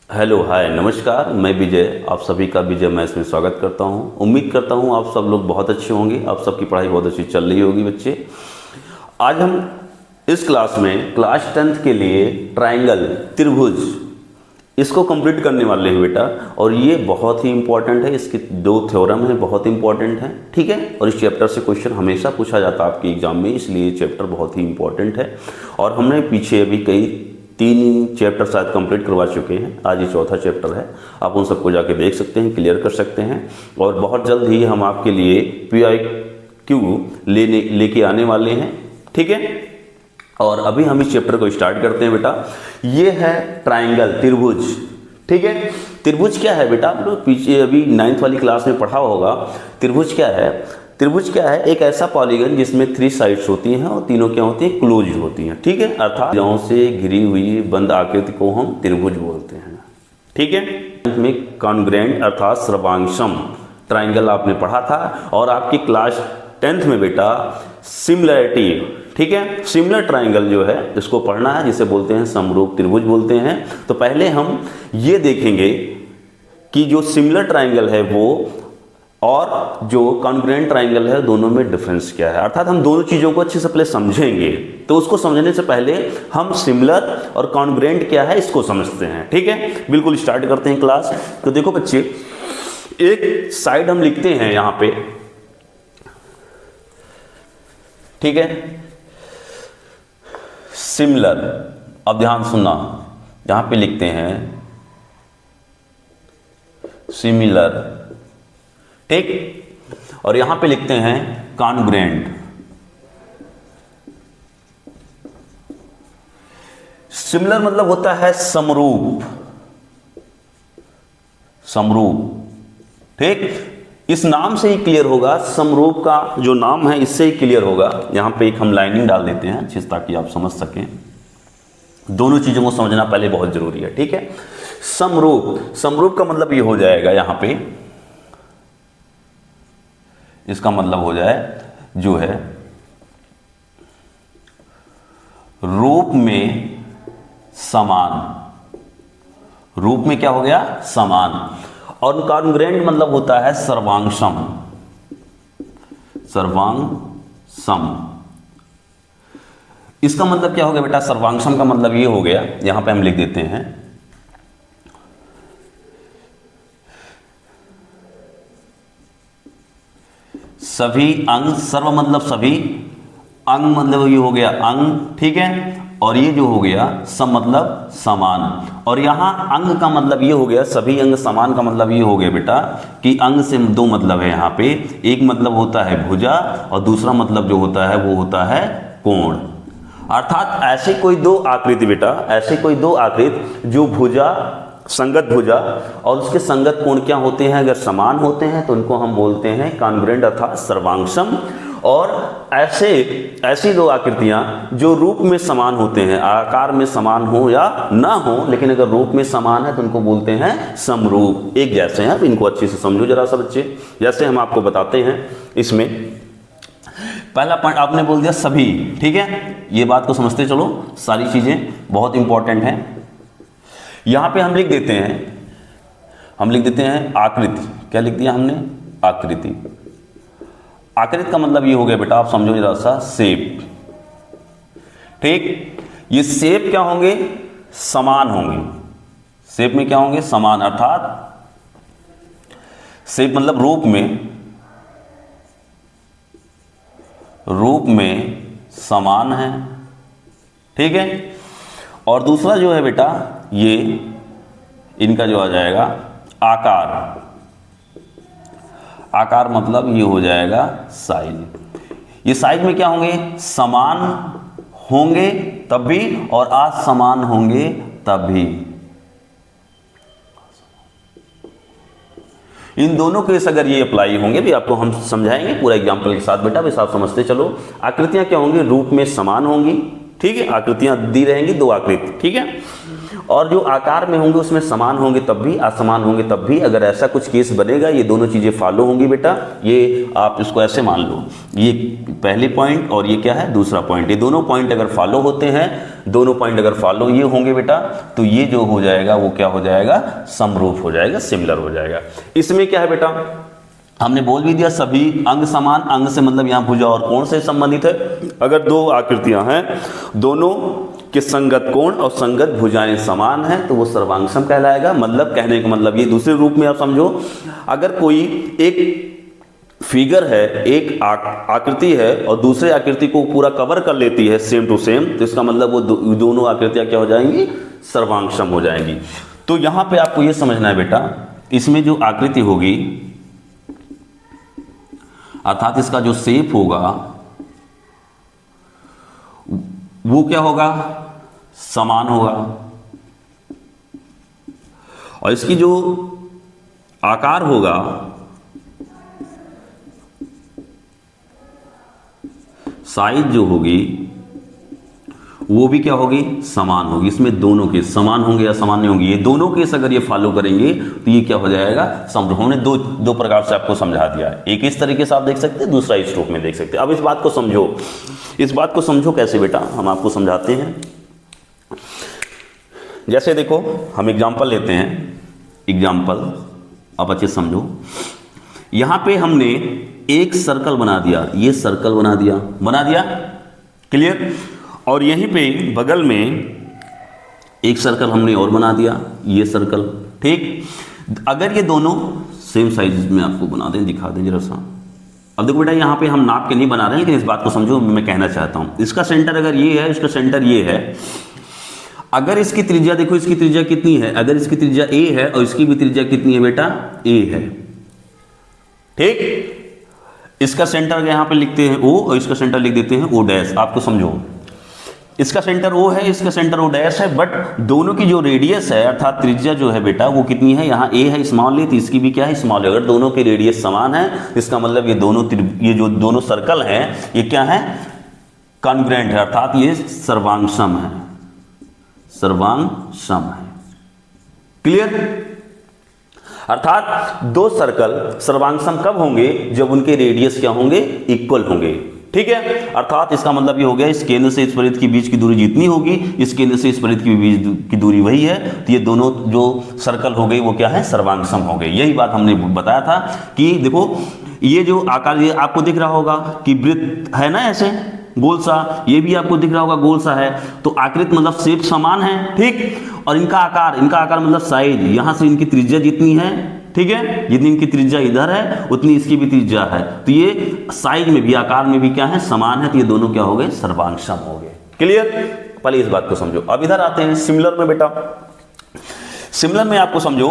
Hello hi नमस्कार, मैं विजय आप सभी का विजय मैथ्स में स्वागत करता हूं। उम्मीद करता हूं आप सब लोग बहुत अच्छे होंगे, आप सबकी पढ़ाई बहुत अच्छी चल रही होगी। बच्चे, आज हम इस क्लास में क्लास 10th के लिए ट्रायंगल त्रिभुज इसको कंप्लीट करने वाले हैं बेटा। और ये बहुत ही इंपॉर्टेंट है, इसके दो थ्योरम है, बहुत इंपॉर्टेंट है, ठीक है। और इस चैप्टर से क्वेश्चन हमेशा पूछा जाता है आपके एग्जाम में, इसलिए ये चैप्टर बहुत ही इंपॉर्टेंट है। और हमने पीछे अभी कई 3 चैप्टर शायद कंप्लीट करवा चुके हैं, आज ये चौथा चैप्टर है। आप उन सबको जाके देख सकते हैं, क्लियर कर सकते हैं। और बहुत जल्द ही हम आपके लिए PIQ लेके आने वाले हैं, ठीक है। और अभी हम इस चैप्टर को स्टार्ट करते हैं बेटा। ये है ट्रायंगल त्रिभुज, ठीक है। त्रिभुज क्या है बेटा, आप लोग पीछे अभी 9th वाली क्लास में पढ़ा होगा। त्रिभुज क्या है? त्रिभुज क्या है? एक ऐसा पॉलीगन जिसमें 3 साइड्स होती हैं और तीनों क्या होती हैं? क्लोज होती हैं, ठीक है। अर्थात भुजाओं से घिरी हुई बंद आकृति को हम त्रिभुज बोलते हैं, ठीक है। में कॉन्ग्रेंट अर्थात सर्वांगसम ट्रायंगल आपने पढ़ा था। और आपकी क्लास 10th में बेटा सिमिलरिटी, ठीक है, सिमिलर ट्रायंगल जो है इसको पढ़ना है, जिसे बोलते हैं समरूप त्रिभुज बोलते हैं। तो पहले हम ये देखेंगे कि जो सिमिलर ट्रायंगल है वो और जो कॉन्ग्रुएंट ट्रायंगल है दोनों में डिफरेंस क्या है। अर्थात हम दोनों चीज़ों को अच्छे से पहले समझेंगे। तो उसको समझने से पहले हम सिमिलर और कॉन्ग्रुएंट क्या है इसको समझते हैं, ठीक है। बिल्कुल स्टार्ट करते हैं क्लास। तो देखो बच्चे, एक साइड हम लिखते हैं यहाँ पे, ठीक है, सिमिलर। अब ध्यान सुनना, यहां पे लिखते हैं सिमिलर, ठीक। और यहां पे लिखते हैं कॉन्ग्रुएंट। सिमिलर मतलब होता है समरूप, समरूप, ठीक। इस नाम से ही क्लियर होगा, समरूप का जो नाम है इससे ही क्लियर होगा। यहां पे एक हम लाइनिंग डाल देते हैं अच्छे से, ताकि आप समझ सकें। दोनों चीजों को समझना पहले बहुत जरूरी है, ठीक है। समरूप, समरूप का मतलब ये हो जाएगा, यहां पे इसका मतलब हो जाए जो है रूप में समान। रूप में क्या हो गया? समान। और कॉन्ग्रुएंट मतलब होता है सर्वांगसम, सर्वांगसम। इसका मतलब क्या हो गया बेटा? सर्वांगसम का मतलब ये हो गया, यहां पे हम लिख देते हैं सभी अंग, सर्व मतलब सभी, अंग मतलब ये हो गया अंग, ठीक है। और ये जो हो गया सम मतलब समान। और यहां अंग का मतलब ये हो गया, सभी अंग समान का मतलब ये हो गया बेटा कि अंग से 2 मतलब है यहां पे। एक मतलब होता है भुजा और दूसरा मतलब जो होता है वो होता है कोण। अर्थात ऐसे कोई 2 आकृति बेटा, ऐसे कोई 2 आकृति जो भुजा, संगत भुजा और उसके संगत कोण क्या होते हैं, अगर समान होते हैं तो उनको हम बोलते हैं कॉन्ग्रुएंट अर्थात सर्वांगसम। और ऐसी 2 आकृतियां जो रूप में समान होते हैं, आकार में समान हो या ना हो, लेकिन अगर रूप में समान है तो उनको बोलते हैं समरूप, एक जैसे हैं। अब इनको अच्छे से समझो जरा सा बच्चे, जैसे हम आपको बताते हैं। इसमें पहला पॉइंट आपने बोल दिया सभी, ठीक है। ये बात को समझते चलो, सारी चीजें बहुत इंपॉर्टेंट हैं। यहां पे हम लिख देते हैं आकृति। क्या लिख दिया हमने? आकृति। आकृति का मतलब ये हो गया बेटा, आप समझो जरा सा, शेप, ठीक। ये शेप क्या होंगे? समान होंगे। शेप में क्या होंगे? समान। अर्थात शेप मतलब रूप में समान है, ठीक है। और दूसरा जो है बेटा, ये इनका जो आ जाएगा आकार। आकार मतलब ये हो जाएगा साइज। ये साइज में क्या होंगे? समान होंगे तब भी और असमान होंगे तब भी। इन दोनों केस अगर ये अप्लाई होंगे भी, आपको हम समझाएंगे पूरा एग्जांपल के साथ बेटा, बस आप समझते चलो। आकृतियां क्या होंगी? रूप में समान होंगी, ठीक है। आकृतियां दी रहेंगी 2 आकृति, ठीक है। और जो आकार में होंगे उसमें समान होंगे तब भी, असमान होंगे तब भी। अगर ऐसा कुछ केस बनेगा, ये दोनों चीज़ें फॉलो होंगी बेटा। ये आप इसको ऐसे मान लो, ये पहले पॉइंट और ये क्या है दूसरा पॉइंट, ये दोनों पॉइंट अगर फॉलो होते हैं, दोनों पॉइंट अगर फॉलो ये होंगे बेटा, तो ये जो हो जाएगा वो क्या हो जाएगा, समरूप हो जाएगा, सिमिलर हो जाएगा। इसमें क्या है बेटा, हमने बोल भी दिया सभी अंग समान, अंग से मतलब यहां भुजा और कोण से संबंधित है। अगर दो आकृतियां हैं, दोनों के संगत कोण और संगत भुजाएं समान हैं, तो वो सर्वांग सम कहलाएगा। मतलब कहने का मतलब ये दूसरे रूप में आप समझो, अगर कोई एक फिगर है, एक आकृति है और दूसरे आकृति को पूरा कवर कर लेती है सेम टू सेम, तो इसका मतलब वो दोनों आकृतियां क्या हो जाएंगी, सर्वांग सम हो जाएंगी। तो यहां पे आपको ये समझना है बेटा, इसमें जो आकृति होगी अर्थात इसका जो शेप होगा वो क्या होगा, समान होगा, और इसकी जो आकार होगा साइज जो होगी वो भी क्या होगी, समान होगी। इसमें दोनों केस समान होंगे या समान नहीं होंगे, ये दोनों केस अगर ये फॉलो करेंगे तो ये क्या हो जाएगा, समरूप। हमने दो प्रकार से आपको समझा दिया है, एक इस तरीके से आप देख सकते हैं, दूसरा इस रूप में देख सकते हैं। अब इस बात को समझो, इस बात को समझो कैसे बेटा, हम आपको समझाते हैं। जैसे देखो हम एग्जाम्पल लेते हैं, एग्जाम्पल आप अच्छे समझो। यहां पे हमने एक सर्कल बना दिया, ये सर्कल बना दिया, क्लियर। और यहीं पे बगल में एक सर्कल हमने और बना दिया, ये सर्कल, ठीक। अगर ये दोनों सेम साइज में आपको बना दें, दिखा दें जरा सा। अब देखो बेटा, यहाँ पे हम नाप के नहीं बना रहे हैं, लेकिन इस बात को समझो मैं कहना चाहता हूँ। इसका सेंटर अगर ये है, इसका सेंटर ये है, अगर इसकी त्रिज्या देखो, इसकी त्रिज्या कितनी है, अगर इसकी त्रिज्या a है और इसकी भी त्रिज्या कितनी है बेटा, a है, ठीक। इसका सेंटर यहां पे लिखते हैं O और इसका सेंटर लिख देते हैं O डैश। आपको समझो, इसका सेंटर O है, इसका सेंटर O डैश है, बट दोनों की जो रेडियस है अर्थात त्रिज्या जो है बेटा वो कितनी है, यहाँ A है स्मॉल है, तो इसकी भी क्या है, स्मॉल है। अगर दोनों की रेडियस समान है, इसका मतलब ये जो दोनों सर्कल हैं ये क्या है, कॉन्ग्रुएंट है, अर्थात ये सर्वांग सम है, सर्वांग सम है, क्लियर। अर्थात दो सर्कल सर्वांग सम कब होंगे, जब उनके रेडियस क्या होंगे, इक्वल होंगे, ठीक है। अर्थात इसका मतलब ये हो गया, इस केंद्र से इस परिधि के बीच की दूरी जितनी होगी, इस केंद्र से इस परिधि के बीच की दूरी वही है, तो ये दोनों जो सर्कल हो गई वो क्या है, सर्वांग सम हो गए। यही बात हमने बताया था कि देखो ये जो आकार ये आपको दिख रहा होगा कि वृत्त है ना, ऐसे गोल सा, ये भी आपको दिख रहा होगा गोल सा है, तो आकृति मतलब शेप समान है, ठीक। और इनका आकार मतलब साइज, यहां से इनकी त्रिज्या जितनी है, ठीक है, जितनी इनकी त्रिज्या इधर है उतनी इसकी भी त्रिज्या है, तो ये साइज में भी आकार में भी क्या है, समान है, तो ये दोनों क्या हो गए, सर्वांग सम हो गए, क्लियर। पहले इस बात को समझो। अब इधर आते हैं सिमिलर में बेटा। सिमिलर में आपको समझो,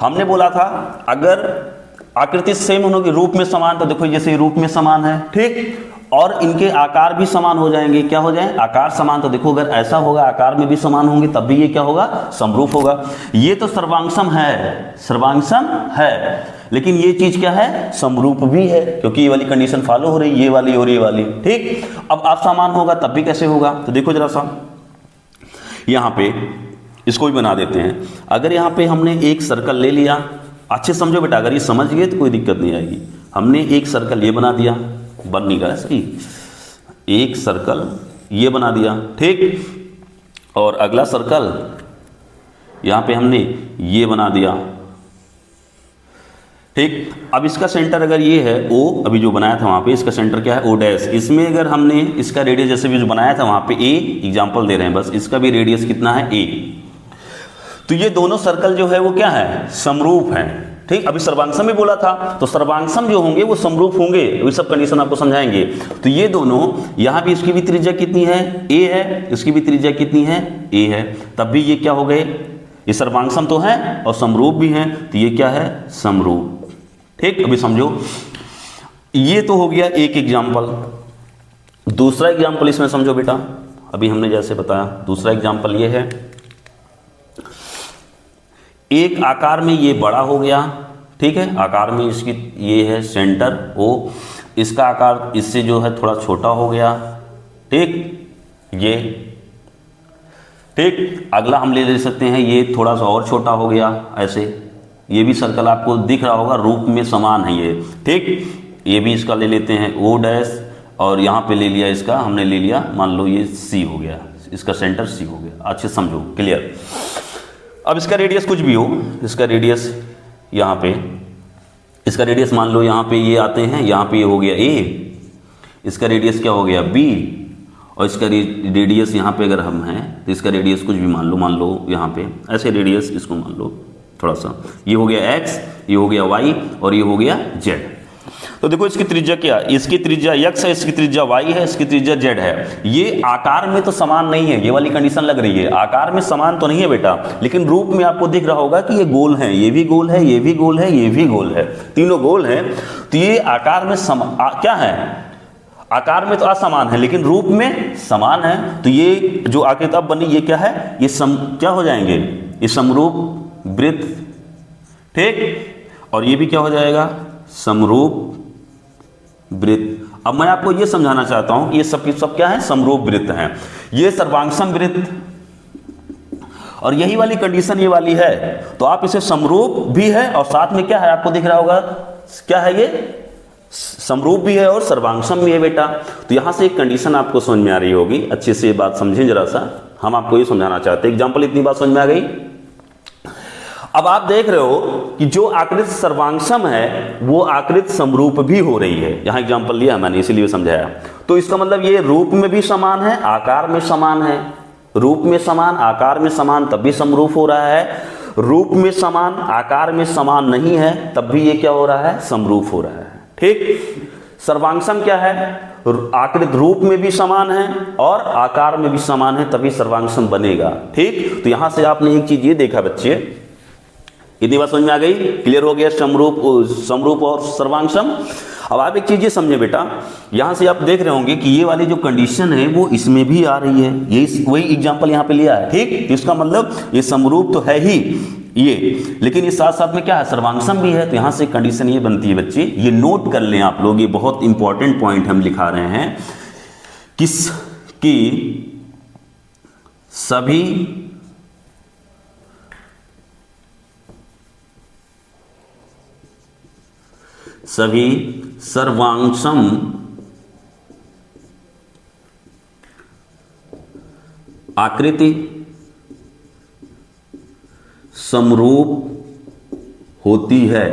हमने बोला था अगर आकृति सेम होगी, रूप में समान, तो देखो जैसे रूप में समान है, ठीक, और इनके आकार भी समान हो जाएंगे, क्या हो जाए, आकार समान। तो देखो अगर ऐसा होगा, आकार में भी समान होंगे, तब भी ये क्या होगा, समरूप होगा। ये तो सर्वांग सम है, सर्वांग सम है, लेकिन ये चीज क्या है, समरूप भी है, क्योंकि ये वाली कंडीशन फॉलो हो रही, ये वाली और ये वाली, ठीक। अब असमान होगा तब भी कैसे होगा, तो देखो जरा सा, यहां पे इसको भी बना देते हैं। अगर यहां पे हमने एक सर्कल ले लिया, अच्छे समझो बेटा, अगर ये समझ गए तो कोई दिक्कत नहीं आएगी। हमने एक सर्कल ये बना दिया, बन नहीं रहा है सही, एक सर्कल ये बना दिया, ठीक, और अगला सर्कल यहां पे हमने ये बना दिया, ठीक। अब इसका सेंटर अगर ये है O, अभी जो बनाया था वहां पे इसका सेंटर क्या है, O डैश। इसमें अगर हमने इसका रेडियस जैसे भी जो बनाया था वहां पे A, एग्जांपल दे रहे हैं बस, इसका भी रेडियस कितना है, A, तो ये दोनों सर्कल जो है वो क्या है, समरूप हैं, ठीक। अभी सर्वांग सम भी बोला था, तो सर्वांग सम जो होंगे वो समरूप होंगे, ये सब कंडीशन आपको समझाएंगे। तो ये दोनों, यहां भी इसकी भी त्रिज्या कितनी है, A है, इसकी भी त्रिज्या कितनी है, A है, तब भी ये क्या हो गए, ये सर्वांग सम तो है और समरूप भी हैं, तो ये क्या है, समरूप, ठीक। अभी समझो, ये तो हो गया एक एग्जाम्पल। दूसरा एग्जाम्पल इसमें समझो बेटा, अभी हमने जैसे बताया, दूसरा एग्जाम्पल ये है, एक आकार में ये बड़ा हो गया, ठीक है, आकार में इसकी ये है सेंटर O, इसका आकार इससे जो है थोड़ा छोटा हो गया, ठीक, ये, ठीक। अगला हम ले सकते हैं, ये थोड़ा सा और छोटा हो गया ऐसे, ये भी सर्कल आपको दिख रहा होगा, रूप में समान है ये, ठीक। ये भी इसका ले लेते हैं ओ डैश, और यहाँ पे ले लिया इसका, हमने ले लिया मान लो ये सी हो गया, इसका सेंटर सी हो गया। अच्छे समझो, क्लियर। अब इसका रेडियस कुछ भी हो, इसका रेडियस यहाँ पे, इसका रेडियस मान लो यहाँ पे ये आते हैं, यहाँ पे ये हो गया ए, इसका रेडियस क्या हो गया बी, और इसका रेडियस यहाँ पे अगर हम हैं तो इसका रेडियस कुछ भी मान लो यहाँ पे ऐसे रेडियस, इसको मान लो थोड़ा सा, ये हो गया एक्स, ये हो गया वाई, और ये हो गया जेड। तो देखो इसकी त्रिज्या क्या, इसकी त्रिज्या x है, इसकी त्रिज्या y है, इसकी त्रिज्या z है। ये आकार में तो समान नहीं है, ये वाली कंडीशन लग रही है, आकार में समान तो नहीं है बेटा, लेकिन रूप में आपको दिख रहा होगा कि ये गोल है, ये भी गोल है, ये भी गोल है, ये भी गोल है, तीनों गोल हैं। तो ये आकार में क्या है, आकार में तो असमान है लेकिन रूप में समान है। तो ये जो आकृति अब बनी ये क्या है, ये क्या हो जाएंगे, ये समरूप वृत्त, ठीक। और ये भी क्या हो जाएगा, समरूप वृत्त। अब मैं आपको ये समझाना चाहता हूं कि ये सब क्या है, समरूप वृत्त हैं, ये सर्वांगसम वृत्त, और यही वाली कंडीशन ये वाली है। तो आप इसे समरूप भी है और साथ में क्या है, आपको दिख रहा होगा क्या है, ये समरूप भी है और सर्वांगसम भी है बेटा। तो यहां से एक कंडीशन आपको समझ में आ रही होगी, अच्छे से ये बात समझें जरा सा, हम आपको ये समझाना चाहते हैं। एग्जाम्पल, इतनी बात समझ में आ गई। अब आप देख रहे हो कि जो आकृति सर्वांगसम है वो आकृति समरूप भी हो रही है। यहां एग्जांपल लिया मैंने इसीलिए समझाया। तो इसका मतलब ये रूप में भी समान है, आकार में समान है, रूप में समान, आकार में समान, तब भी समरूप हो रहा है। रूप में समान, आकार में समान नहीं है, तब भी ये क्या हो रहा है, समरूप हो रहा है, ठीक। सर्वांगसम क्या है, आकृति रूप में भी समान है और आकार में भी समान है, तभी सर्वांगसम बनेगा, ठीक। तो यहां से आपने एक चीज ये देखा बच्चे, इतनी बात समझ में आ गई, क्लियर हो गया, समरूप और सर्वांगसम। अब आप एक चीज ये समझे बेटा, यहां से आप देख रहे होंगे कि ये वाली जो कंडीशन है वो इसमें भी आ रही है, ये वही एग्जांपल यहां पे लिया है, ठीक। इसका मतलब ये समरूप तो है ही ये, लेकिन ये साथ साथ में क्या है, सर्वांगसम भी है। तो यहां से कंडीशन ये बनती है बच्चे, ये नोट कर लें आप लोग, ये बहुत इंपॉर्टेंट पॉइंट हम लिखा रहे हैं, कि सभी सर्वांगसम आकृति समरूप होती है।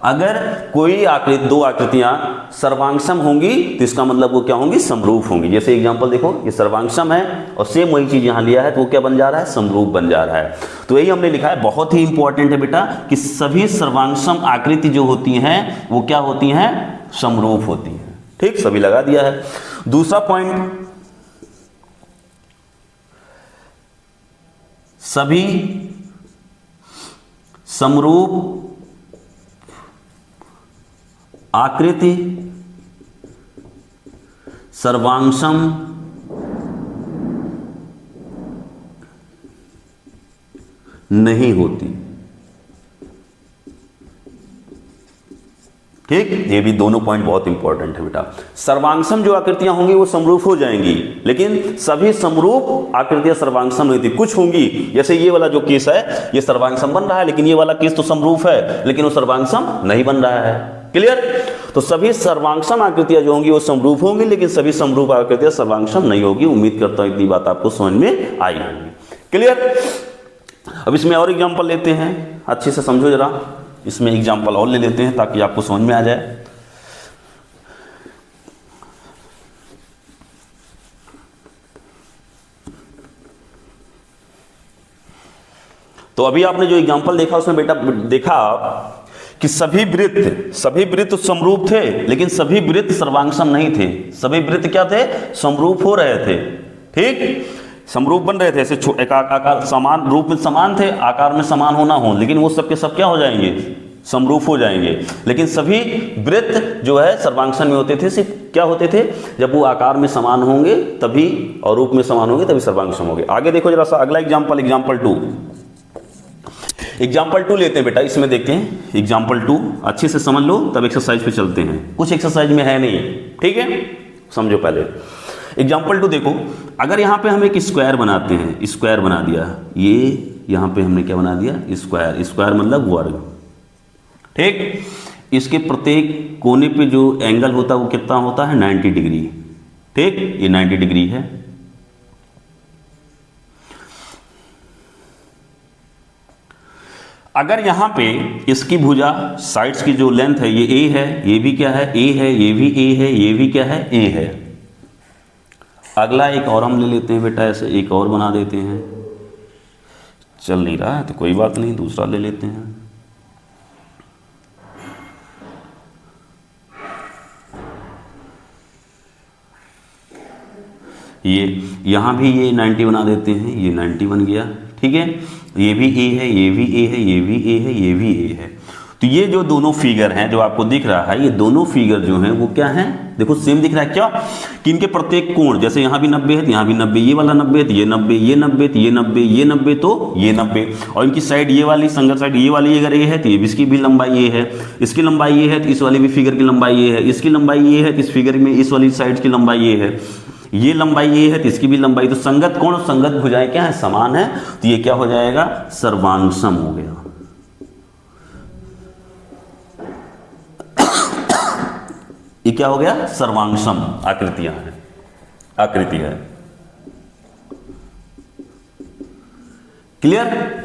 अगर कोई आकृति, दो आकृतियां सर्वांगसम होंगी तो इसका मतलब वो क्या होंगी, समरूप होंगी। जैसे एग्जांपल देखो, ये सर्वांगसम है और सेम वही चीज यहां लिया है तो वो क्या बन जा रहा है, समरूप बन जा रहा है। तो यही हमने लिखा है, बहुत ही इंपॉर्टेंट है बेटा, कि सभी सर्वांगसम आकृति जो होती हैं वो क्या होती हैं, समरूप होती हैं, ठीक। सभी लगा दिया है। दूसरा पॉइंट, सभी समरूप आकृति सर्वांगसम नहीं होती, ठीक। ये भी दोनों पॉइंट बहुत इंपॉर्टेंट है बेटा। सर्वांगसम जो आकृतियां होंगी वो समरूप हो जाएंगी, लेकिन सभी समरूप आकृतियां सर्वांगसम नहीं थी। कुछ होंगी, जैसे ये वाला जो केस है ये सर्वांगसम बन रहा है, लेकिन ये वाला केस तो समरूप है लेकिन वो सर्वांगसम नहीं बन रहा है, क्लियर। तो सभी सर्वांगसम आकृतियां जो होंगी वो समरूप होंगी, लेकिन सभी समरूप आकृतियां सर्वांगसम नहीं होगी। उम्मीद करता हूं इतनी बात आपको समझ में आई होगी, क्लियर। अब इसमें और एग्जांपल लेते हैं, अच्छे से समझो जरा, इसमें एग्जांपल और ले लेते हैं ताकि आपको समझ में आ जाए। तो अभी आपने जो एग्जांपल देखा उसमें बेटा देखा कि सभी वृत्त समरूप थे, लेकिन सभी वृत्त सर्वांगसम नहीं थे। सभी वृत्त क्या थे, समरूप हो रहे थे, ठीक, समरूप बन रहे थे। ऐसे एक आकार समान, रूप में समान थे, आकार में समान होना हो, लेकिन वो सबके सब क्या हो जाएंगे, समरूप हो जाएंगे। लेकिन सभी वृत्त जो है सर्वांगसम में होते थे, सिर्फ क्या होते थे, जब वो आकार में समान होंगे तभी और रूप में समान होंगे तभी सर्वांगसम होंगे। आगे देखो जरा सा अगला एग्जाम्पल, एग्जाम्पल 2 लेते हैं बेटा। इसमें देखते हैं एग्जाम्पल 2, अच्छे से समझ लो तब एक्सरसाइज पे चलते हैं। कुछ एक्सरसाइज में है नहीं, ठीक है, समझो पहले। एग्जाम्पल 2 देखो, अगर यहाँ पे हम एक स्क्वायर बनाते हैं, स्क्वायर बना दिया, ये यहाँ पे हमने क्या बना दिया, स्क्वायर, स्क्वायर मतलब वर्ग, ठीक। इसके प्रत्येक कोने पे जो एंगल होता है वो कितना होता है, 90 डिग्री, ठीक। ये 90 डिग्री है। अगर यहां पे इसकी भुजा साइड्स की जो लेंथ है ये ए है, ये भी क्या है, ए है, ये भी ए है, ये भी क्या है, ए है। अगला एक और हम ले लेते हैं बेटा, ऐसे एक और बना देते हैं, चल नहीं रहा है तो कोई बात नहीं, दूसरा ले लेते हैं। ये यहां भी ये 90 बना देते हैं, ये 90 बन गया, ठीक है। ये भी ए है, ये भी ए है, ये भी ए है, ये भी ए है। तो ये जो दोनों फिगर हैं जो आपको दिख रहा है, ये दोनों फिगर जो हैं वो क्या हैं, देखो सेम दिख रहा है, क्या कि इनके प्रत्येक कोण, जैसे यहाँ भी 90 है तो यहाँ भी 90, ये वाला 90 है तो ये 90, ये 90 तो ये 90, ये 90 तो ये 90, और इनकी साइड ये वाली संगत साइड ये वाली अगर ये है तो ये भी, इसकी भी लंबाई ये है, इसकी लंबाई ये है तो इस वाली भी फिगर की लंबाई ये है, इसकी लंबाई ये है तो इस फिगर में इस वाली साइड की लंबाई ये है, ये लंबाई ये है तो इसकी भी लंबाई, तो संगत कोण और संगत भुजाएं क्या है, समान है। तो ये क्या हो जाएगा, सर्वांगसम हो गया। ये क्या हो गया, सर्वांगसम आकृतियां हैं, आकृति है। क्लियर।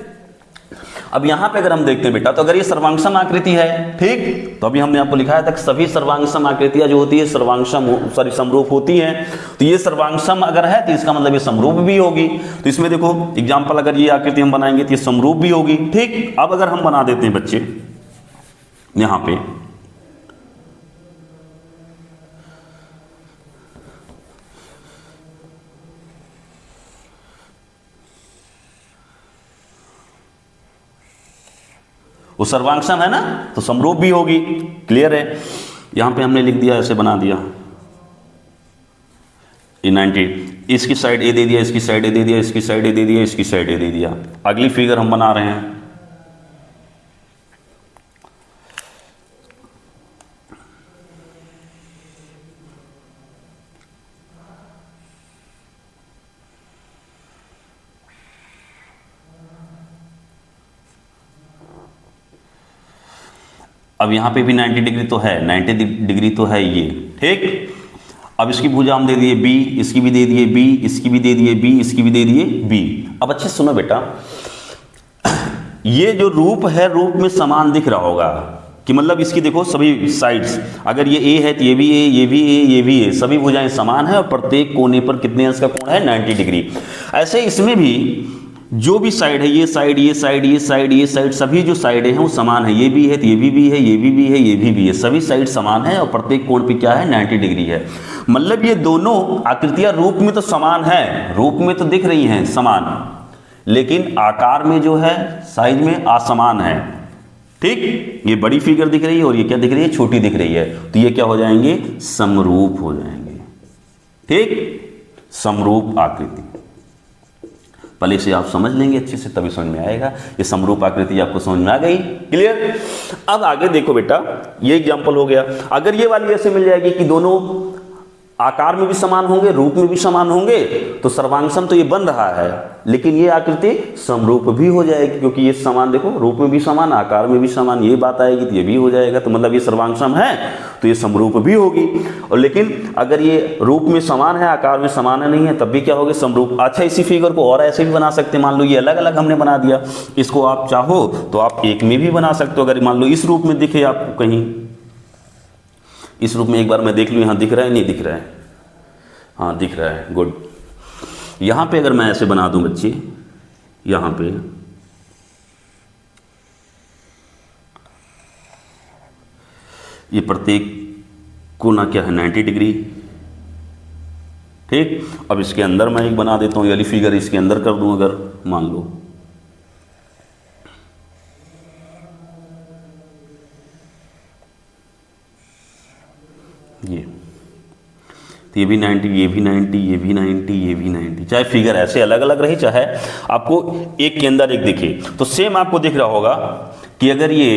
अब यहां पे अगर हम देखते हैं बेटा, तो अगर ये सर्वांगसम आकृति है, ठीक, तो अभी हमने आपको लिखाया था कि सभी सर्वांगसम आकृतियां जो होती है समरूप होती हैं। तो ये सर्वांगसम अगर है तो इसका मतलब ये समरूप भी होगी। तो इसमें देखो एग्जांपल, अगर ये आकृति हम बनाएंगे तो ये समरूप भी होगी, ठीक। अब अगर हम बना देते हैं बच्चे यहां पे, वो सर्वांगसम है ना, तो समरूप भी होगी। क्लियर है। यहां पे हमने लिख दिया, ऐसे बना दिया, ये 90, इसकी साइड ए दे दिया, इसकी साइड ए दे दिया, इसकी साइड ए दे दिया, इसकी साइड ए दे दिया। अगली फिगर हम बना रहे हैं, अब यहाँ पे भी 90 डिग्री तो है, 90 डिग्री तो है ये, ठीक। अब इसकी भुजा हम दे दिए बी, इसकी भी दे दिए बी, इसकी भी दे दिए बी, इसकी भी दे दिए बी। अब अच्छे सुनो बेटा, ये जो रूप है, रूप में समान दिख रहा होगा कि मतलब इसकी देखो सभी साइड्स, अगर ये ए है तो ये भी ए, ये भी ए, ये भी ए, सभी भुजाएं समान है और प्रत्येक कोने पर कितने अंश का कोण है, 90 डिग्री। ऐसे इसमें भी जो भी साइड है, ये साइड, ये साइड, ये साइड, ये साइड, सभी जो साइडें हैं वो समान है। ये भी है तो ये भी है, ये भी है, ये भी है, सभी साइड समान है और प्रत्येक कोण पे क्या है, 90 डिग्री है। मतलब ये दोनों आकृतियां रूप में तो समान है, रूप में तो दिख रही हैं समान, लेकिन आकार में जो है, साइज में असमान है, ठीक। ये बड़ी फिगर दिख रही है और ये क्या दिख रही है, छोटी दिख रही है। तो ये क्या हो जाएंगे, समरूप हो जाएंगे, ठीक, समरूप आकृति। पहले से आप समझ लेंगे अच्छे से, तभी समझ में आएगा। ये समरूप आकृति आपको समझ में आ गई, क्लियर। अब आगे देखो बेटा, ये एग्जांपल हो गया। अगर ये वाली ऐसे मिल जाएगी कि दोनों आकार में भी समान होंगे, रूप में भी समान होंगे, तो सर्वांगसम तो ये बन रहा है, लेकिन ये आकृति समरूप भी हो जाएगी, क्योंकि ये समान, देखो रूप में भी समान, आकार में भी समान, ये बात आएगी तो ये भी हो जाएगा। तो मतलब ये सर्वांगसम है तो ये समरूप भी होगी। और लेकिन अगर ये रूप में समान है, आकार में समान है नहीं है, तब भी क्या होगी, समरूप। अच्छा, इसी फिगर को और ऐसे भी बना सकते हैं। मान लो ये अलग अलग हमने बना दिया, इसको आप चाहो तो आप एक में भी बना सकते हो। अगर मान लो इस रूप में दिखे आपको कहीं, इस रूप में एक बार मैं देख लूँ, यहाँ दिख रहा है, नहीं दिख रहा है, हाँ दिख रहा है, गुड। यहाँ पे अगर मैं ऐसे बना दूं बच्चे, यहाँ पे ये प्रत्येक कोना क्या है, 90 डिग्री, ठीक। अब इसके अंदर मैं एक बना देता हूँ, ये वाली फिगर इसके अंदर कर दूं, अगर मान लो ये, तो ये भी 90, ये भी 90, ये भी 90, ये भी 90, चाहे फिगर ऐसे अलग अलग रही, चाहे आपको एक के अंदर एक दिखे, तो सेम आपको दिख रहा होगा कि अगर ये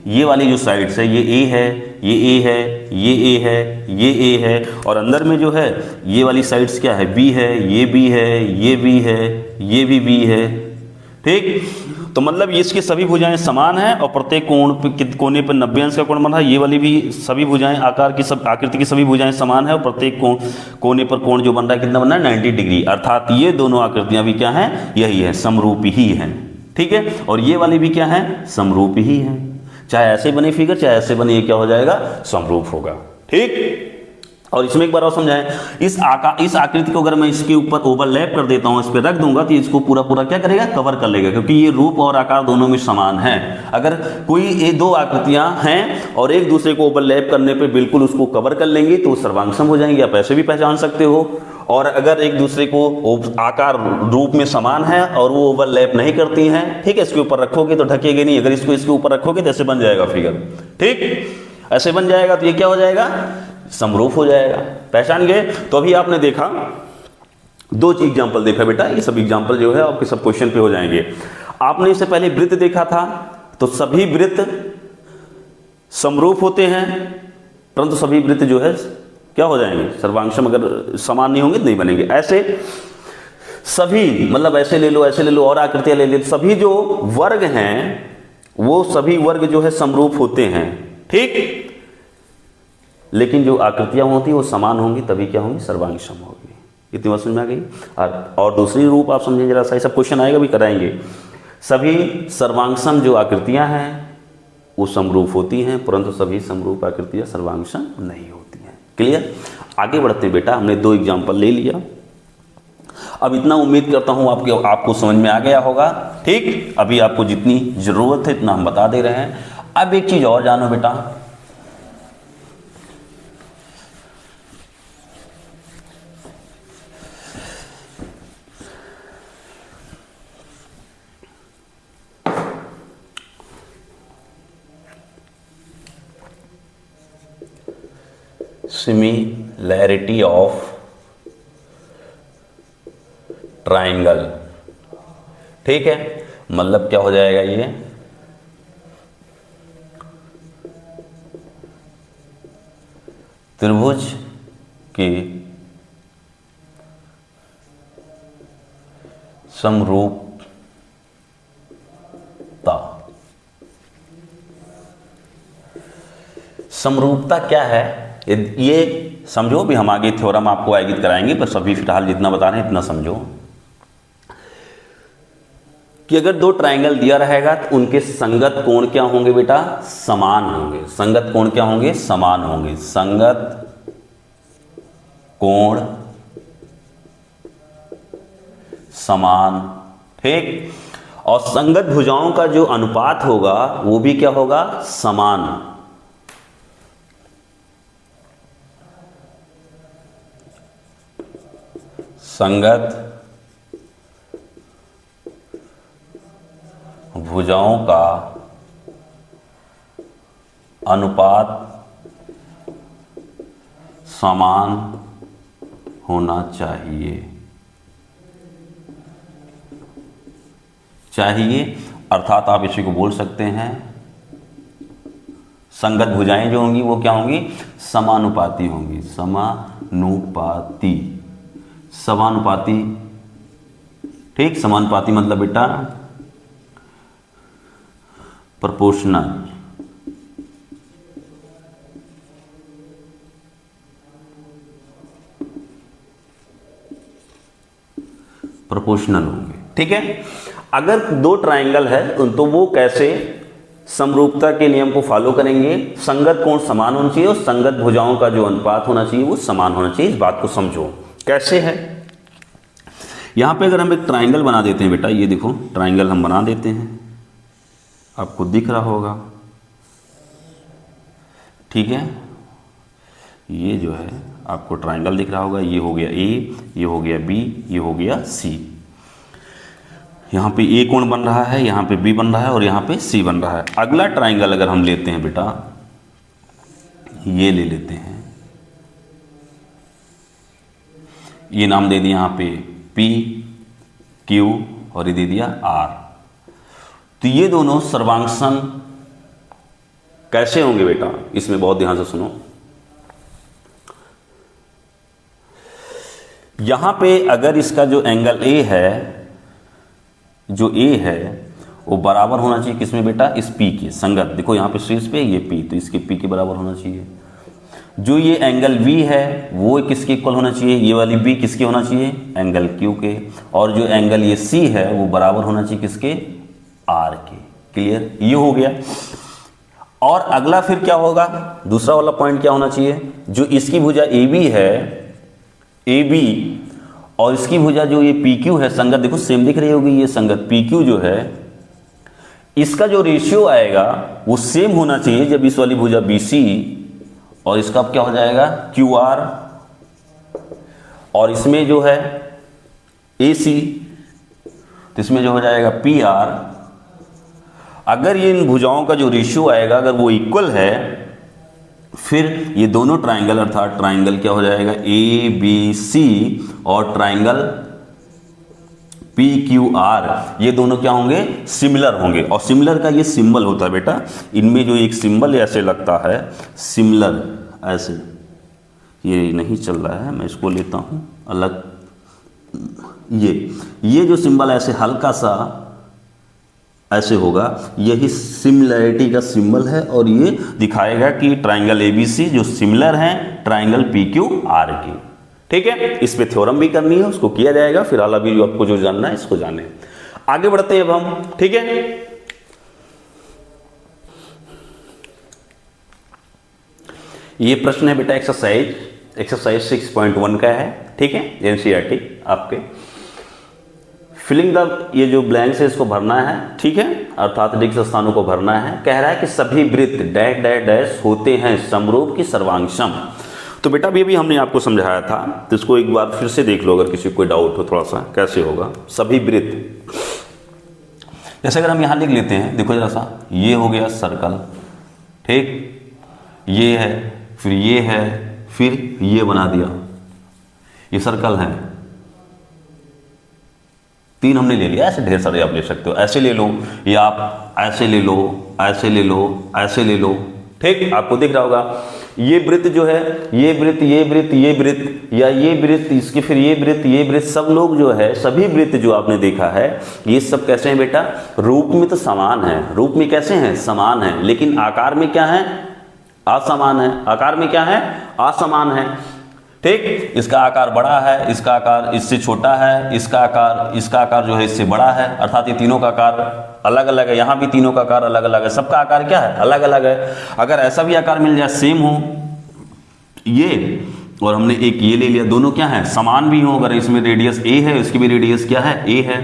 ये वाली जो साइड्स है, ये ए है, ये ए है, ये ए है, ये ए है, और अंदर में जो है ये वाली साइड्स क्या है, बी है, ये बी है, ये बी है, ये भी बी है। ठीक, तो मतलब इसकी सभी भुजाएं समान हैं और प्रत्येक कोने पर 90 अंश का कोण बना है। ये वाली भी सभी भुजाएं आकार की सब आकृति की सभी भुजाएं समान है और प्रत्येक कोने पर कोण जो बन रहा है कितना बन रहा है, 90 डिग्री। अर्थात ये दोनों आकृतियां भी क्या हैं, यही है, समरूपी ही हैं। ठीक है, और ये वाली भी क्या है, समरूपी ही है। चाहे ऐसे बने फिगर, चाहे ऐसे बने, ये क्या हो जाएगा, समरूप होगा। ठीक, और इसमें एक बार और समझाएं, इस आकृति को अगर मैं इसके ऊपर ओवरलैप कर देता हूं, इस पे रख दूंगा, तो इसको पूरा पूरा क्या करेगा, कवर कर लेगा, क्योंकि ये रूप और आकार दोनों में समान है। अगर कोई ये दो आकृतियां हैं और एक दूसरे को ओवरलैप करने पे बिल्कुल उसको कवर कर लेंगे तो सर्वांगसम हो जाएंगे, आप ऐसे भी पहचान सकते हो। और अगर एक दूसरे को आकार रूप में समान है और वो ओवरलैप नहीं करती हैं, ठीक है, इसके ऊपर रखोगे तो ढकेगे नहीं, अगर इसको इसके ऊपर रखोगे तो ऐसे बन जाएगा फिगर। ठीक, ऐसे बन जाएगा तो ये क्या हो जाएगा, समरूप हो जाएगा। पहचान गए। तो अभी आपने देखा, दो एग्जांपल देखा बेटा, ये सब एग्जांपल जो है आपके सब क्वेश्चन पे हो जाएंगे। आपने इससे पहले वृत्त देखा था, तो सभी वृत्त समरूप होते हैं, परंतु सभी वृत्त जो है क्या हो जाएंगे, सर्वांगसम, अगर समान नहीं होंगे तो नहीं बनेंगे। ऐसे सभी, मतलब ऐसे ले लो, ऐसे ले लो, और आकृतियां ले लो, सभी जो वर्ग हैं वो सभी वर्ग जो है समरूप होते हैं। ठीक, लेकिन जो आकृतियां होती हैं वो समान होंगी, तभी क्या होंगी, सर्वांगसम होगी। इतनी बात समझ में आ गई। और दूसरी रूप आप समझें जरा सा, सब क्वेश्चन आएगा भी कराएंगे। सभी सर्वांगसम जो आकृतियां हैं वो समरूप होती हैं, परंतु सभी समरूप आकृतियां सर्वांगसम नहीं होती हैं। क्लियर। आगे बढ़ते हैं बेटा, हमने दो एग्जाम्पल ले लिया। अब इतना उम्मीद करता हूं आपको समझ में आ गया होगा। ठीक, अभी आपको जितनी जरूरत है इतना हम बता दे रहे हैं। अब एक चीज और जानो बेटा, सिमिलैरिटी ऑफ ट्राइंगल। ठीक है, मतलब क्या हो जाएगा, ये त्रिभुज की समरूपता क्या है ये समझो भी। हम आगे थ्योरम आपको आगे कराएंगे, पर सभी फिलहाल जितना बता रहे हैं इतना समझो कि अगर दो ट्रायंगल दिया रहेगा तो उनके संगत कोण क्या होंगे बेटा, समान होंगे। संगत कोण क्या होंगे, समान होंगे। संगत कोण समान। ठीक, और संगत भुजाओं का जो अनुपात होगा वो भी क्या होगा, समान। संगत भुजाओं का अनुपात समान होना चाहिए। अर्थात आप इसी को बोल सकते हैं संगत भुजाएं जो होंगी वो क्या होंगी, समानुपाती होंगी। समानुपाती। ठीक, समानुपाती मतलब बेटा प्रोपोर्शनल। होंगे। ठीक है, अगर दो ट्रायंगल है तो वो कैसे समरूपता के नियम को फॉलो करेंगे, संगत कोण समान होना चाहिए और संगत भुजाओं का जो अनुपात होना चाहिए वो समान होना चाहिए। इस बात को समझो कैसे है। यहां पे अगर हम एक ट्रायंगल बना देते हैं बेटा, ये देखो ट्रायंगल हम बना देते हैं, आपको दिख रहा होगा। ठीक है, ये जो है आपको ट्रायंगल दिख रहा होगा। ये हो गया ए, ये हो गया बी, ये हो गया सी। यहाँ पे ए कोण बन रहा है, यहाँ पे बी बन रहा है और यहाँ पे सी बन रहा है। अगला ट्रायंगल अगर हम लेते हैं बेटा, ये ले लेते हैं, ये नाम दे दिया यहाँ पे पी क्यू और ये दे दिया आर। तो ये दोनों सर्वांगसम कैसे होंगे बेटा, इसमें बहुत ध्यान से सुनो। यहां पे अगर इसका जो एंगल ए है, जो ए है वो बराबर होना चाहिए किसमें बेटा, इस पी के संगत। देखो यहाँ पे शीर्ष पे ये पी, तो इसके पी के बराबर होना चाहिए। जो ये एंगल वी है वो किसके इक्वल होना चाहिए, ये वाली बी किसके होना चाहिए, एंगल क्यू के। और जो एंगल ये सी है वो बराबर होना चाहिए किसके, आर के। क्लियर, ये हो गया। और अगला फिर क्या होगा, दूसरा वाला पॉइंट क्या होना चाहिए, जो इसकी भुजा ए बी है, ए बी और इसकी भुजा जो ये पी क्यू है संगत, देखो सेम दिख रही होगी, ये संगत पी क्यू जो है इसका जो रेशियो आएगा वो सेम होना चाहिए। जब इस वाली भुजा बी सी और इसका अब क्या हो जाएगा क्यू आर, और इसमें जो है ए सी, तो इसमें जो हो जाएगा पी आर। अगर ये इन भुजाओं का जो रेशियो आएगा अगर वो इक्वल है, फिर ये दोनों ट्राइंगल अर्थात ट्राइंगल क्या हो जाएगा ए बी सी और ट्राइंगल पी क्यू आर, ये दोनों क्या होंगे, सिमिलर होंगे। और सिमिलर का ये सिंबल होता है बेटा, इनमें जो एक सिंबल ऐसे लगता है सिमिलर, ऐसे ये नहीं चल रहा है, मैं इसको लेता हूं अलग। ये जो सिंबल ऐसे हल्का सा ऐसे होगा, यही सिमिलरिटी का सिंबल है। और ये दिखाएगा कि ट्राइंगल एबीसी जो सिमिलर हैं ट्राइंगल पी क्यू आर की। ठीक है, इस पे थ्योरम भी करनी है, उसको किया जाएगा। फिर अभी जो आपको जो जानना है इसको जाने, आगे बढ़ते हैं अब हम। ठीक है, ये प्रश्न है बेटा एक्सरसाइज 6.1 का है। ठीक है, एनसीईआरटी आपके। फिलिंग द, ये जो ब्लैंक्स है इसको भरना है। ठीक है, अर्थात रिक्त स्थानों को भरना है। कह रहा है कि सभी वृत्त डैश डैश डैश होते हैं समरूप की सर्वांगसम। तो बेटा अभी हमने आपको समझाया था, तो इसको एक बार फिर से देख लो अगर किसी को कोई डाउट हो थोड़ा सा, कैसे होगा सभी वृत्त। जैसे अगर हम यहां लिख लेते हैं, देखो जरा सा, ये हो गया सर्कल, ठीक, ये है, फिर ये है, फिर ये बना दिया, ये सर्कल है, 3 हमने ले लिया। ऐसे ढेर सारे आप ले सकते हो, ऐसे ले लो या आप ऐसे ले लो, ऐसे ले लो, ऐसे ले लो। ठीक, आपको दिख रहा होगा ये वृत्त जो है, ये वृत्त, ये वृत्त, ये वृत्त, या ये वृत्त, इसके फिर ये वृत्त, ये वृत्त, सब लोग जो है सभी वृत्त जो आपने देखा है ये सब कैसे हैं बेटा, रूप में तो समान है, रूप में कैसे हैं, समान है, लेकिन आकार में क्या है, असमान है। आकार में क्या है, असमान है। ठीक, इसका आकार बड़ा है, इसका आकार इससे छोटा है, इसका आकार जो है इससे बड़ा है, अर्थात ये तीनों का आकार अलग अलग है। यहाँ भी तीनों का आकार अलग अलग है, सबका आकार क्या है, अलग अलग है। अगर ऐसा भी आकार मिल जाए सेम हो ये, और हमने एक ये ले लिया, दोनों क्या है, समान भी हो, अगर इसमें रेडियस ए है इसकी भी रेडियस क्या है, ए है,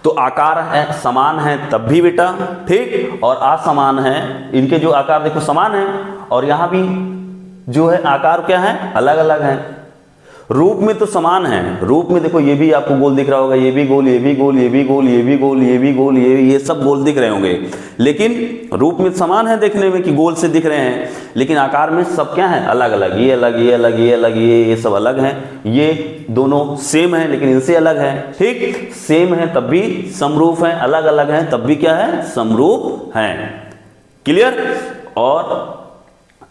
तो आकार है समान है तब भी बेटा। ठीक, और असमान है, इनके जो आकार देखो समान है और यहां भी जो है आकार क्या है, अलग अलग है। रूप में तो समान है, रूप में देखो ये भी आपको गोल दिख रहा होगा, ये भी गोल, ये भी गोल, ये भी गोल, ये भी गोल, ये भी गोल, ये सब गोल दिख रहे होंगे, लेकिन रूप में समान है देखने में कि गोल से दिख रहे हैं, लेकिन आकार में सब क्या है, अलग अलग, ये अलग, ये अलग, ये अलग, ये सब अलग हैं। ये दोनों सेम है लेकिन इनसे अलग है। ठीक, सेम है तब भी समरूप है, अलग अलग है तब भी क्या है, समरूप है। क्लियर। और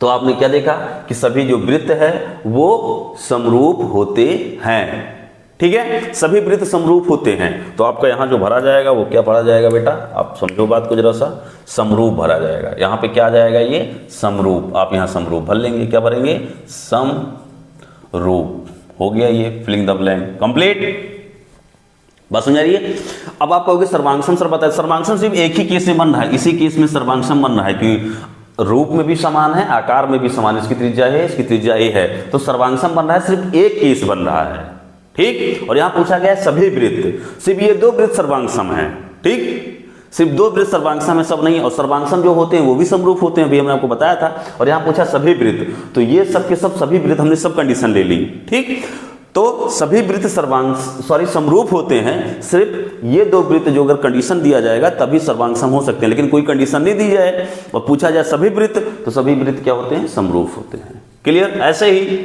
तो आपने क्या देखा कि सभी जो वृत्त है वो समरूप होते हैं। ठीक है, सभी वृत्त समरूप होते हैं। तो आपका यहां जो भरा जाएगा वो क्या भरा जाएगा बेटा, आप समझो बात को जरा सा, समरूप भरा जाएगा। यहां पे क्या आ जाएगा, ये समरूप, आप यहां समरूप भर लेंगे, क्या भरेंगे, समरूप। हो गया ये फिलिंग द ब्लैंक कंप्लीट। बात समझ आ रही है। अब आप कहोगे सर्वांगसम सर बताए, सर्वांगसम सिर्फ एक ही केस में बन रहा है, इसी केस में सर्वांगसम बन रहा है कि रूप में भी समान है, आकार में भी समान, इसकी त्रिज्या है, इसकी त्रिज्या ए है, तो सर्वांगसम बन रहा है, सिर्फ एक केस बन रहा है। ठीक, और यहां पूछा गया है सभी वृत्त, सिर्फ ये 2 वृत्त सर्वांगसम है। ठीक, सिर्फ 2 वृत्त सर्वांगसम है, सब नहीं। और सर्वांगसम जो होते हैं वो भी समरूप होते हैं, अभी हमने आपको बताया था। और यहां पूछा सभी वृत्त, तो ये सब के सब सभी वृत्त हमने सब कंडीशन ले ली। ठीक, तो सभी वृत्त समरूप होते हैं, सिर्फ ये 2 वृत्त जो अगर कंडीशन दिया जाएगा तभी सर्वांगसम हो सकते हैं, लेकिन कोई कंडीशन नहीं दी जाए और पूछा जाए सभी वृत्त, तो सभी वृत्त क्या होते हैं, समरूप होते हैं। क्लियर। ऐसे ही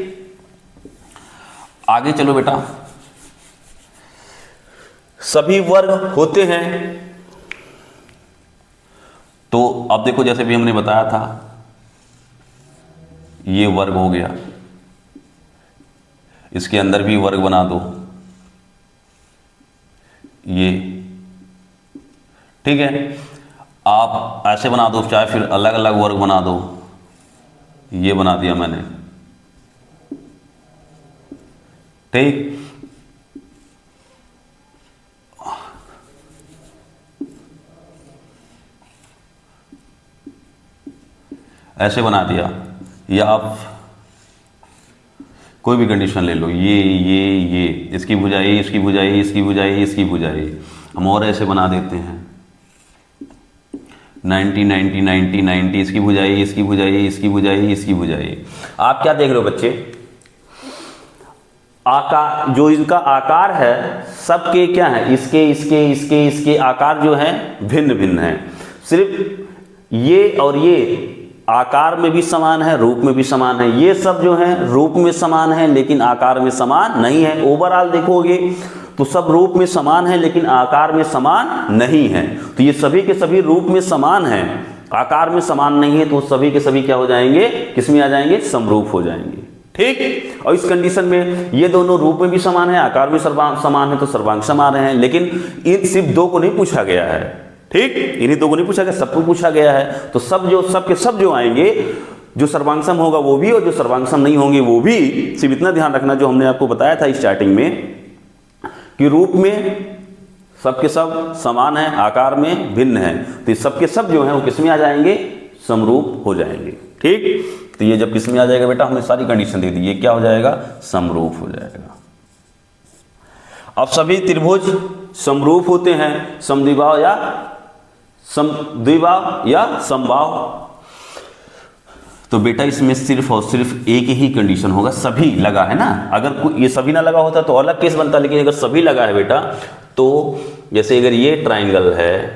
आगे चलो बेटा, सभी वर्ग होते हैं, तो अब देखो जैसे भी हमने बताया था, ये वर्ग हो गया, इसके अंदर भी वर्ग बना दो, ये ठीक है। आप ऐसे बना दो, चाहे फिर अलग अलग वर्ग बना दो, ये बना दिया मैंने, ठीक। ऐसे बना दिया, या आप कोई भी कंडीशन ले लो, ये इसकी भुजा ए, इसकी भुजा ए, इसकी भुजा ए, इसकी भुजा ए। हम और ऐसे बना देते हैं 90 90 90 90, इसकी भुजा ए, इसकी भुजा ए, इसकी भुजा ए, इसकी भुजा ए। आप क्या देख रहे हो बच्चे, आकार, जो इनका आकार है सबके क्या है, इसके इसके इसके इसके आकार जो है भिन्न भिन्न है। सिर्फ ये और ये आकार में भी समान है, रूप में भी समान है। ये सब जो है रूप में समान है लेकिन आकार में समान नहीं है। ओवरऑल देखोगे तो सब रूप में समान है लेकिन आकार में समान नहीं है। तो ये सभी के सभी रूप में समान है, आकार में समान नहीं है, तो सभी के सभी क्या हो जाएंगे, किस में आ जाएंगे, समरूप हो जाएंगे, ठीक। और इस कंडीशन में ये दोनों रूप में भी समान है, आकार में समान है, तो सर्वांग समान है। लेकिन इन सिर्फ दो को नहीं पूछा गया है, ठीक, इन्हीं दो को नहीं पूछा गया, सबको पूछा गया है। तो सब जो सब के सब जो आएंगे, जो सर्वांगसम होगा वो भी और जो सर्वांगसम नहीं होंगे वो भी। सिर्फ इतना ध्यान रखना जो हमने आपको बताया था स्टार्टिंग में कि रूप में सबके सब समान है, आकार में भिन्न है, तो सबके सब जो है वो किस में आ जाएंगे, समरूप हो जाएंगे, ठीक। तो ये जब किस में आ जाएगा बेटा, हमने सारी कंडीशन दे दी, ये क्या हो जाएगा, समरूप हो जाएगा। अब सभी त्रिभुज समरूप होते हैं, समद्विबाहु या समद्विबाहु या समबाहु। तो बेटा इसमें सिर्फ और सिर्फ एक ही कंडीशन होगा, सभी लगा है ना। अगर ये सभी ना लगा होता तो अलग केस बनता, लेकिन अगर सभी लगा है बेटा, तो जैसे अगर ये ट्राइंगल है,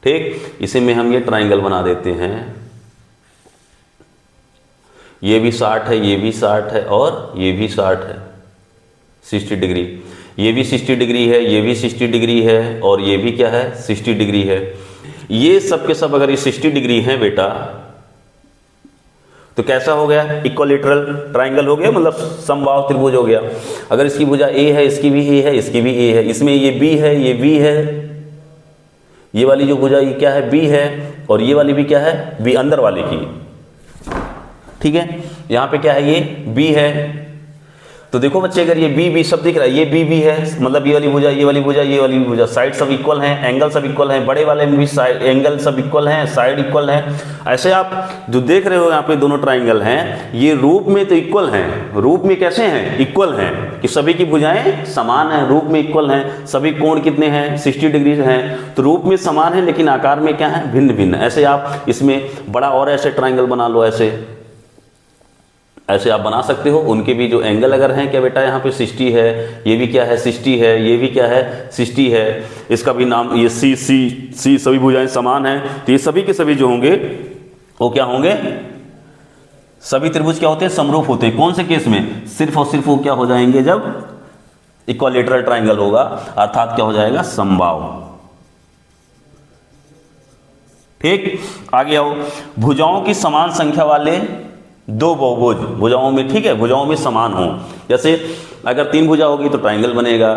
ठीक, इसे में हम ये ट्राइंगल बना देते हैं, ये भी 60 है, ये भी 60 है और ये भी 60 है, 60 डिग्री, ये भी 60 डिग्री है, ये भी 60 डिग्री है और ये भी क्या है, 60 डिग्री है। ये सब के सब अगर ये 60 डिग्री हैं बेटा, तो कैसा हो गया, इक्विलैटरल ट्राइंगल हो गया, मतलब समबाहु त्रिभुज हो गया। अगर इसकी भुजा ए है, इसकी भी ए है, इसकी भी ए है, इसमें ये बी है, ये बी है, ये वाली जो भुजा ये क्या है, बी है, और ये वाली भी क्या है, बी, अंदर वाले की, ठीक है। यहाँ पे क्या है, ये बी है। तो देखो बच्चे, अगर ये बी बी सब दिख रहा है, ये बी बी है, मतलब ये वाली भुजा, ये वाली भुजा, ये वाली भुजा, साइड सब इक्वल हैं, एंगल सब इक्वल हैं, बड़े वाले में भी साइड एंगल सब इक्वल हैं, साइड इक्वल हैं। ऐसे आप जो देख रहे हो यहाँ पे दोनों ट्राइंगल हैं, ये रूप में तो इक्वल हैं, रूप में कैसे हैं, इक्वल हैं, कि सभी की भुजाएं समान हैं, रूप में इक्वल हैं, सभी कोण कितने हैं, 60 डिग्री हैं। तो रूप में समान है लेकिन आकार में क्या है, भिन्न भिन्न। ऐसे आप इसमें बड़ा और ऐसे ट्राइंगल बना लो, ऐसे आप बना सकते हो। उनके भी जो एंगल अगर हैं क्या बेटा, यहाँ पे 60 है, ये भी क्या है 60 है, ये भी क्या है 60 है, इसका भी नाम ये सी सी सी, सभी भुजाएं समान हैं। तो ये सभी के सभी जो होंगे वो क्या होंगे, सभी त्रिभुज क्या होते हैं, समरूप होते हैं। कौन से केस में, सिर्फ और सिर्फ वो क्या हो जाएंगे, जब इक्विलैटरल ट्राइंगल होगा, अर्थात क्या हो जाएगा, समबाहु, ठीक। आगे आओ, भुजाओं की समान संख्या वाले दो बहुभुज, भुजाओं में, ठीक है, भुजाओं में समान हो। जैसे अगर 3 भुजा होगी तो ट्राइंगल बनेगा,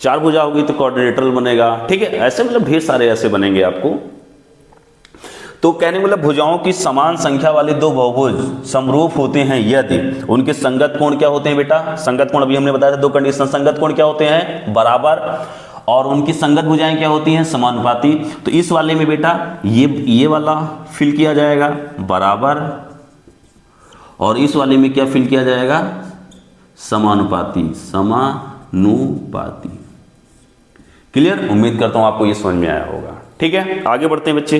4 भुजा होगी तो क्वाड्रिलेटरल बनेगा, ठीक है। ऐसे मतलब ढेर सारे ऐसे बनेंगे आपको। तो कहने मतलब भुजाओं की समान संख्या वाले दो बहुभुज समरूप होते हैं यदि उनके संगत कोण क्या होते हैं बेटा, संगत कोण अभी हमने बताया था, दो कंडीशन। संगत कोण क्या होते हैं, बराबर, और उनकी संगत भुजाएं क्या होती हैं, समानुपाती। तो इस वाले में बेटा ये वाला फिल किया जाएगा बराबर, और इस वाले में क्या फिल किया जाएगा, समानुपाती, समानुपाती। क्लियर, उम्मीद करता हूं आपको ये समझ में आया होगा, ठीक है। आगे बढ़ते हैं बच्चे।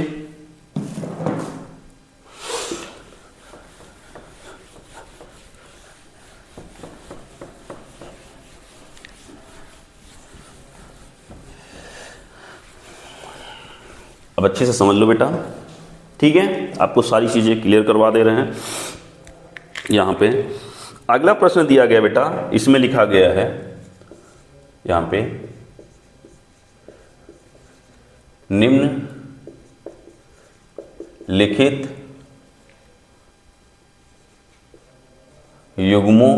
अब अच्छे से समझ लो बेटा, ठीक है, आपको सारी चीजें क्लियर करवा दे रहे हैं। यहाँ पे अगला प्रश्न दिया गया बेटा, इसमें लिखा गया है यहाँ पे, निम्न लिखित युग्मों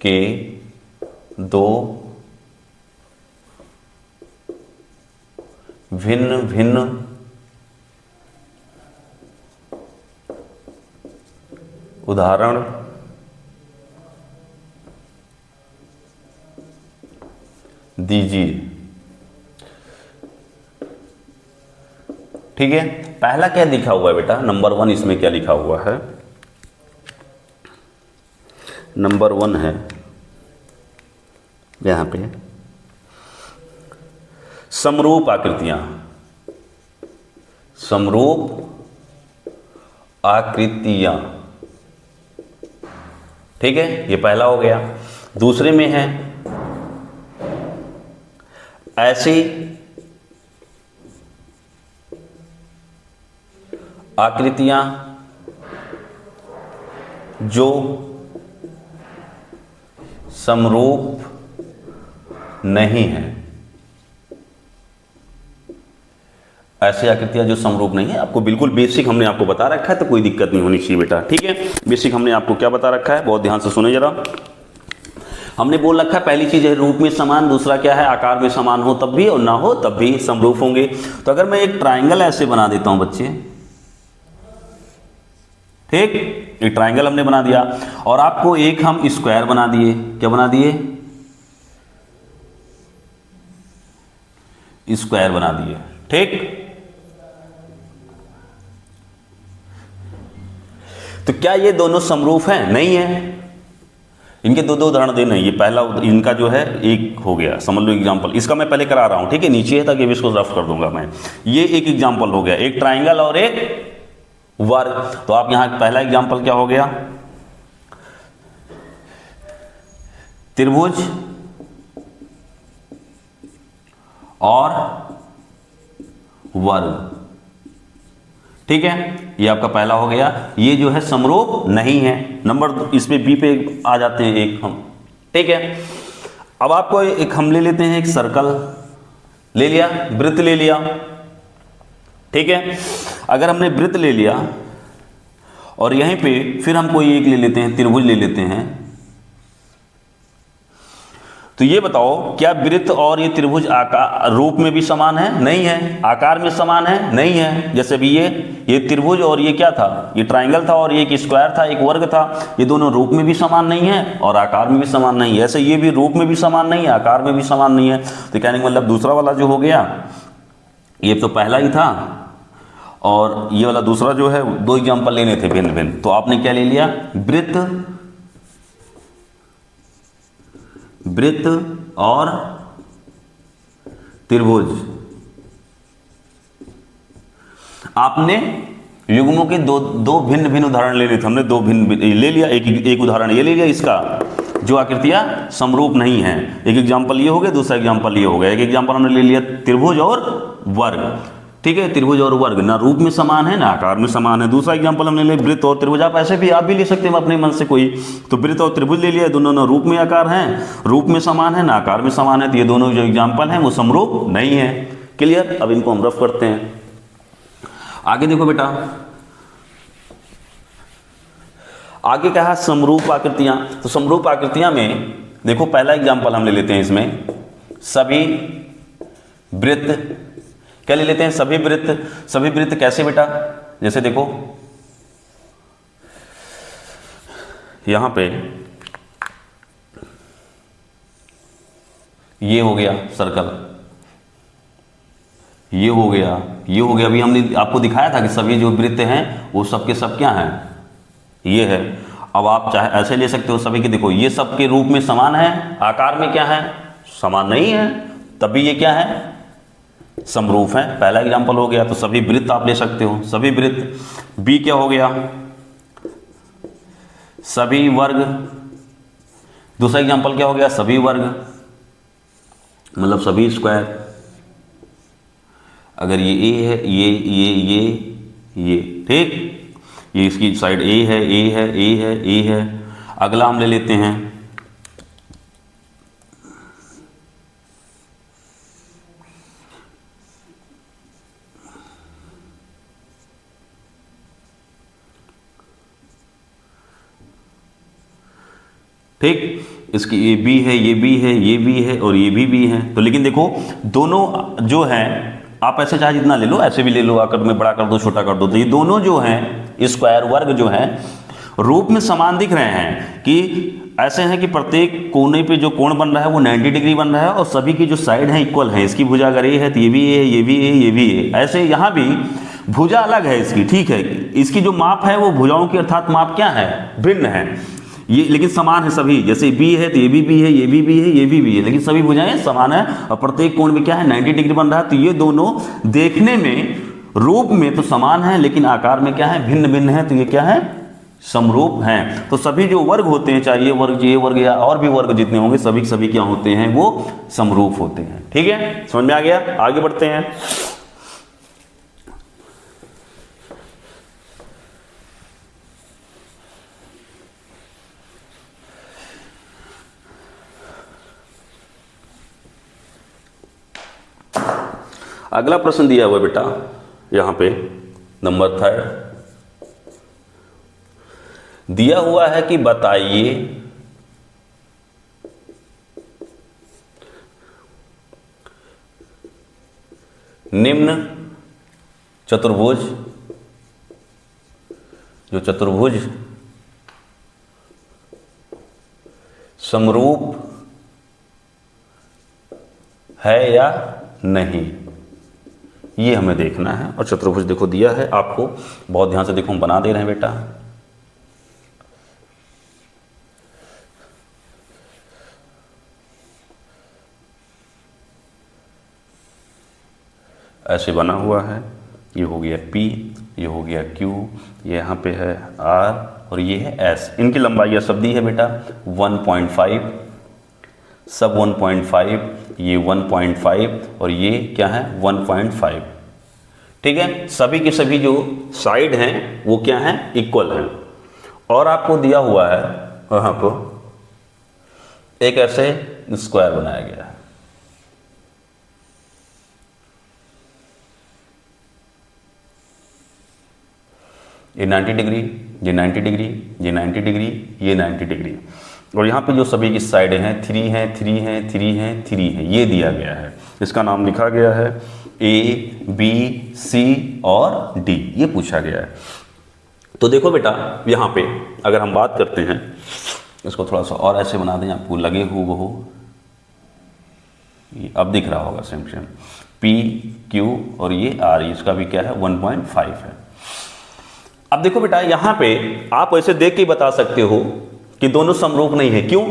के दो भिन्न भिन्न उदाहरण दीजिए। ठीक है, पहला क्या लिखा हुआ है बेटा, नंबर 1 इसमें क्या लिखा हुआ है, नंबर 1 है यहां पे समरूप आकृतियां, समरूप आकृतियां। ठीक है, ये पहला हो गया। दूसरे में है ऐसी आकृतियां जो समरूप नहीं है, ऐसी आकृतियां जो समरूप नहीं है। आपको बिल्कुल बेसिक हमने आपको बता रखा है, तो कोई दिक्कत नहीं होनी चाहिए बेटा। ठीक है, बेसिक हमने आपको क्या बता रखा है, बहुत ध्यान से सुने जरा। हमने बोल रखा है पहली चीज है रूप में समान, दूसरा क्या है आकार में समान हो तब भी और ना हो तब भी समरूप होंगे। तो अगर मैं एक ट्राइंगल ऐसे बना देता हूं बच्चे, ठीक, एक ट्राइंगल हमने बना दिया और आपको एक हम स्क्वायर बना दिए, क्या बना दिए, स्क्वायर बना दिए। ठीक, तो क्या ये दोनों समरूप हैं? नहीं है। इनके दो उदाहरण देने, ये पहला इनका जो है एक हो गया, समझ लो एग्जांपल, इसका मैं पहले करा रहा हूं, ठीक है, नीचे है ताकि इसको रफ कर दूंगा मैं। ये एक एग्जांपल हो गया, एक ट्राइंगल और एक वर्ग। तो आप यहां पहला एग्जांपल क्या हो गया, त्रिभुज और वर्ग। ठीक है, ये आपका पहला हो गया, ये जो है समरूप नहीं है। नंबर इस पे बी पे आ जाते हैं एक हम। ठीक है, अब आपको एक हम ले लेते हैं, एक सर्कल ले लिया, वृत्त ले लिया। ठीक है, अगर हमने वृत्त ले लिया और यहीं पे फिर हम कोई एक ले लेते हैं, त्रिभुज ले लेते हैं, तो ये बताओ क्या वृत्त और ये त्रिभुज आकार रूप में भी समान है? नहीं है। आकार में समान है? नहीं है। जैसे भी ये त्रिभुज और ये क्या था, ये ट्राइंगल था और ये एक स्क्वायर था, एक वर्ग था, ये दोनों रूप में भी समान नहीं है और आकार में भी समान नहीं है। ऐसे ये भी रूप में भी समान नहीं है, आकार में भी समान नहीं है। तो कहने का मतलब दूसरा वाला जो हो गया, ये तो पहला ही था और ये वाला दूसरा जो है, दो एग्जाम्पल लेने थे भिन्न भिन्न, तो आपने क्या ले लिया, वृत्त और त्रिभुज। आपने युग्मों के दो भिन्न भिन्न उदाहरण लेने थे, हमने दो भिन्न ले लिया, एक उदाहरण ये ले लिया इसका जो आकृतियां समरूप नहीं है। एक एग्जांपल ये हो गया, दूसरा एग्जांपल ये हो गया। एक एग्जांपल हमने ले लिया त्रिभुज और वर्ग। ठीक है, त्रिभुज और वर्ग ना रूप में समान है ना आकार में समान है। दूसरा एग्जांपल हमने ले वृत्त और त्रिभुज। आप ऐसे भी आप भी ले सकते हैं अपने मन से कोई, तो वृत्त और त्रिभुज ले लिया, दोनों ना रूप में आकार हैं, रूप में समान है ना आकार में समान है, तो ये दोनों जो एग्जांपल हैं वो समरूप नहीं है। क्लियर? अब इनको हम रफ करते हैं। आगे देखो बेटा, आगे क्या है, समरूप आकृतियां। तो समरूप आकृतियां में देखो पहला एग्जांपल हम ले लेते हैं, इसमें सभी वृत्त। क्या ले लेते हैं, सभी वृत्त। सभी वृत्त कैसे बेटा, जैसे देखो यहां पे ये हो गया सर्कल, ये हो गया, ये हो गया। अभी हमने आपको दिखाया था कि सभी जो वृत्त हैं वो सबके सब क्या हैं, ये है। अब आप चाहे ऐसे ले सकते हो सभी के, देखो ये सबके रूप में समान है, आकार में क्या है, समान नहीं है, तभी ये क्या है, समरूप है। पहला एग्जांपल हो गया। तो सभी वृत्त आप ले सकते हो, सभी वृत्त। बी क्या हो गया, सभी वर्ग। दूसरा एग्जांपल क्या हो गया, सभी वर्ग, मतलब सभी स्क्वायर। अगर ये ए है, ये ठीक, ये इसकी साइड ए है, ए है, ए है, ए है। अगला हम ले लेते हैं ठीक, इसकी ये बी है, ये बी है, ये बी है और ये भी है। तो लेकिन देखो दोनों जो हैं, आप ऐसे चाहे जितना ले लो, ऐसे भी ले लो, आकर में बड़ा कर दो, छोटा कर दो, तो ये दोनों जो हैं स्क्वायर वर्ग जो है रूप में समान दिख रहे हैं कि ऐसे हैं कि प्रत्येक कोने पे जो कोण बन रहा है वो 90 डिग्री बन रहा है और सभी की जो साइड है इक्वल है। इसकी भुजा अगर ये है तो ये भी है, ये भी है, ये भी है। ऐसे यहाँ भी भुजा अलग है इसकी, ठीक है, इसकी जो माप है वो भुजाओं की अर्थात माप क्या है, भिन्न है। ये लेकिन समान है सभी, जैसे बी है तो ये भी है, ये भी है, ये भी है, लेकिन सभी भुजाएं समान है और प्रत्येक कोण में क्या है 90 डिग्री बन रहा है। तो ये दोनों देखने में रूप में तो समान है लेकिन आकार में क्या है, भिन्न भिन्न है। तो ये क्या है, समरूप हैं। तो सभी जो वर्ग होते हैं, चाहे ये वर्ग या और भी वर्ग जितने होंगे, सभी क्या होते हैं, वो समरूप होते हैं। ठीक है, समझ में आ गया? आगे बढ़ते हैं। अगला प्रश्न दिया हुआ बेटा यहां पे नंबर 3 दिया हुआ है कि बताइए निम्न चतुर्भुज, जो चतुर्भुज समरूप है या नहीं, ये हमें देखना है। और चतुर्भुज देखो दिया है आपको, बहुत ध्यान से देखो, हम बना दे रहे हैं बेटा। ऐसे बना हुआ है, ये हो गया P, ये हो गया Q, ये यहाँ पे है R और ये है S। इनकी लंबाई सब दी है बेटा 1.5, सब 1.5, ये 1.5 और ये क्या है 1.5। ठीक है, सभी के सभी जो साइड हैं वो क्या हैं, इक्वल हैं। और आपको दिया हुआ है वहाँ को एक ऐसे स्क्वायर बनाया गया है। ये 90 डिग्री, ये 90 डिग्री, ये 90 डिग्री, ये 90 डिग्री। और यहाँ पे जो सभी की साइडें हैं 3 हैं, 3 हैं, 3 हैं, 3 हैं, ये दिया गया है। इसका नाम लिखा गया है A, B, C और D, ये पूछा गया है। तो देखो बेटा यहाँ पे अगर हम बात करते हैं, इसको थोड़ा सा और ऐसे बना दें, आपको लगे हूबहू, अब दिख रहा होगा सेम सेम, P, Q और ये R, इसका भी क्या है 1.5 है। अब देखो बेटा यहाँ पे आप ऐसे देख के बता सकते हो कि दोनों समरूप नहीं है। क्यों?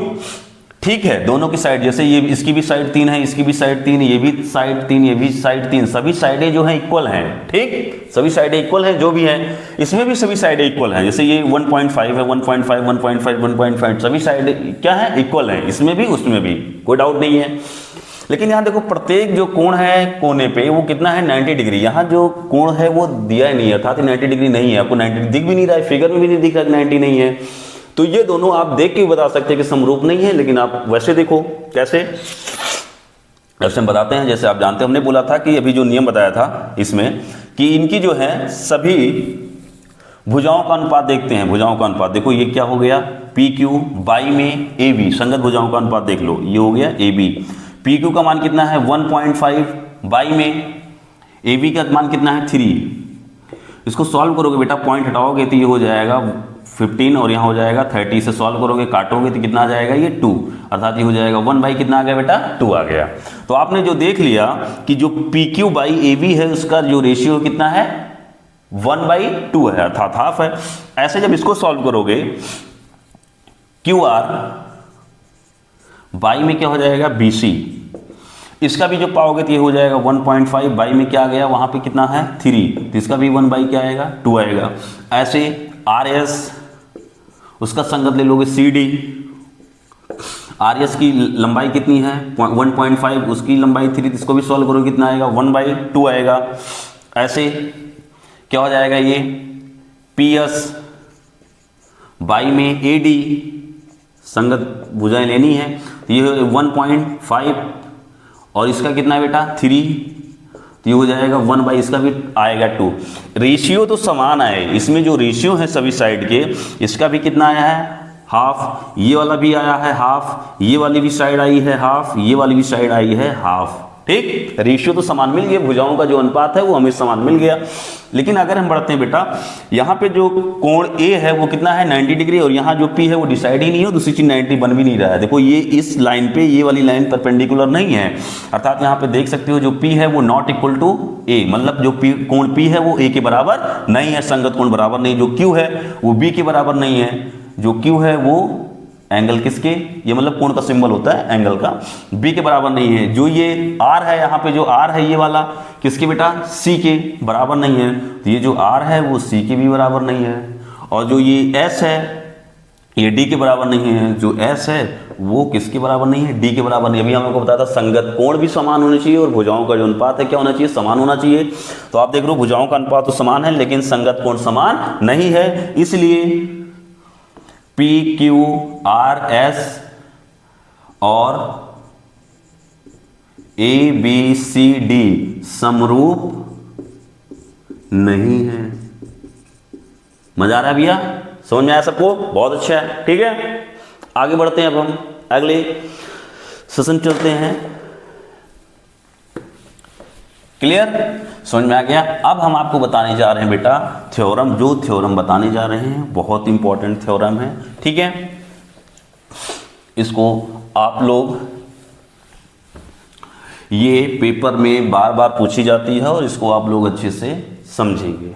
ठीक है, दोनों की साइड, जैसे ये इसकी भी साइड 3 है, इसकी भी साइड 3, ये भी साइड 3, ये भी साइड 3, सभी साइडें जो हैं इक्वल हैं। ठीक, सभी साइडें इक्वल हैं, जो भी हैं इसमें भी सभी साइडें इक्वल हैं। जैसे ये 1.5 है, 1.5, 1.5, 1.5, सभी साइडें क्या है, इक्वल हैं, इसमें भी उसमें भी, कोई डाउट नहीं है। लेकिन यहाँ देखो प्रत्येक जो कोण है कोने पे वो कितना है 90 डिग्री। यहाँ जो कोण है वो दिया ही नहीं है, अर्थात 90 डिग्री नहीं है, आपको 90 दिख भी नहीं रहा है, फिगर में भी नहीं दिख रहा 90 नहीं है। तो ये दोनों आप देख के बता सकते हैं कि समरूप नहीं है। लेकिन आप वैसे देखो कैसे, ऐसे हम बताते हैं। जैसे आप जानते हैं, हमने बोला था कि अभी जो नियम बताया था इसमें कि इनकी जो है सभी भुजाओं का अनुपात देखते हैं। भुजाओं का अनुपात देखो, ये क्या हो गया PQ बाई में AB, संगत भुजाओं का अनुपात देख लो, ये हो गया AB। PQ का मान कितना है 1.5, बाई में AB का मान कितना है 3। इसको सॉल्व करोगे बेटा, पॉइंट हटाओगे तो ये हो जाएगा 15 और यहाँ हो जाएगा 30। से सॉल्व करोगे, काटोगे तो कितना आ जाएगा, ये 2, अर्थात ये हो जाएगा 1 बाई कितना आ गया बेटा 2 आ गया। तो आपने जो देख लिया कि जो PQ बाई AB है उसका जो रेशियो कितना है 1/2 है, अर्थात हाफ है। ऐसे जब इसको सॉल्व करोगे QR बाई में क्या हो जाएगा BC, इसका भी जो पाओगे तो ये हो जाएगा 1.5, बाई में क्या आ गया वहां पे कितना है 3, तो इसका भी 1 बाई क्या आएगा 2 आएगा। ऐसे RS उसका संगत ले लोगे CD, RS की लंबाई कितनी है 1.5, उसकी लंबाई 3, इसको भी सॉल्व करोगे कितना आएगा 1/2 आएगा। ऐसे क्या हो जाएगा ये PS बाई में AD, संगत भुजाएं लेनी है, तो ये 1.5 और इसका कितना है बेटा 3, तो ये हो जाएगा 1 बाई इसका भी आएगा 2। रेशियो तो समान आए, इसमें जो रेशियो है सभी साइड के, इसका भी कितना आया है हाफ, ये वाला भी आया है हाफ, ये वाली भी साइड आई है हाफ, ये वाली भी साइड आई है हाफ। ठीक, रेशियो तो समान मिल गया, भुजाओं का जो अनुपात है वो हमें समान मिल गया। लेकिन अगर हम बढ़ते हैं बेटा, यहाँ पे जो कोण ए है वो कितना है 90 डिग्री, और यहाँ जो पी है वो डिसाइड ही नहीं है, दूसरी चीज 90 बन भी नहीं रहा है। देखो ये इस लाइन पे ये वाली लाइन परपेंडिकुलर नहीं है, अर्थात यहाँ पे देख सकते हो जो पी है वो नॉट इक्वल टू ए, मतलब जो पी कोण पी है वो ए के बराबर नहीं है, संगत कोण बराबर नहीं। जो क्यू है वो बी के बराबर नहीं है, जो क्यू है वो एंगल किसके, ये मतलब कोण का सिंबल होता है एंगल का, बी के बराबर नहीं है। जो ये आर है, यहाँ पे जो आर है ये वाला किसके बेटा, सी के बराबर नहीं है, तो ये जो आर है वो सी के भी बराबर नहीं है। और जो ये एस है ये डी के बराबर नहीं है, जो एस है वो किसके बराबर नहीं है, डी के बराबर नहीं। अभी हमको बताया था संगत कोण भी समान होने चाहिए और भुजाओं का जो अनुपात है क्या होना चाहिए, समान होना चाहिए। तो आप देख रहे हो भुजाओं का अनुपात तो समान है लेकिन संगत कोण समान नहीं है, इसलिए पी क्यू आर एस और ए बी सी डी समरूप नहीं है। मजा आ रहा है भैया, समझ में आया सबको, बहुत अच्छा है। ठीक है, आगे बढ़ते हैं, अब हम अगले सेशन चलते हैं। क्लियर, समझ में आ गया। अब हम आपको बताने जा रहे हैं बेटा थ्योरम, जो थ्योरम बताने जा रहे हैं बहुत इंपॉर्टेंट थ्योरम है। ठीक है, इसको आप लोग, ये पेपर में बार बार पूछी जाती है और इसको आप लोग अच्छे से समझेंगे।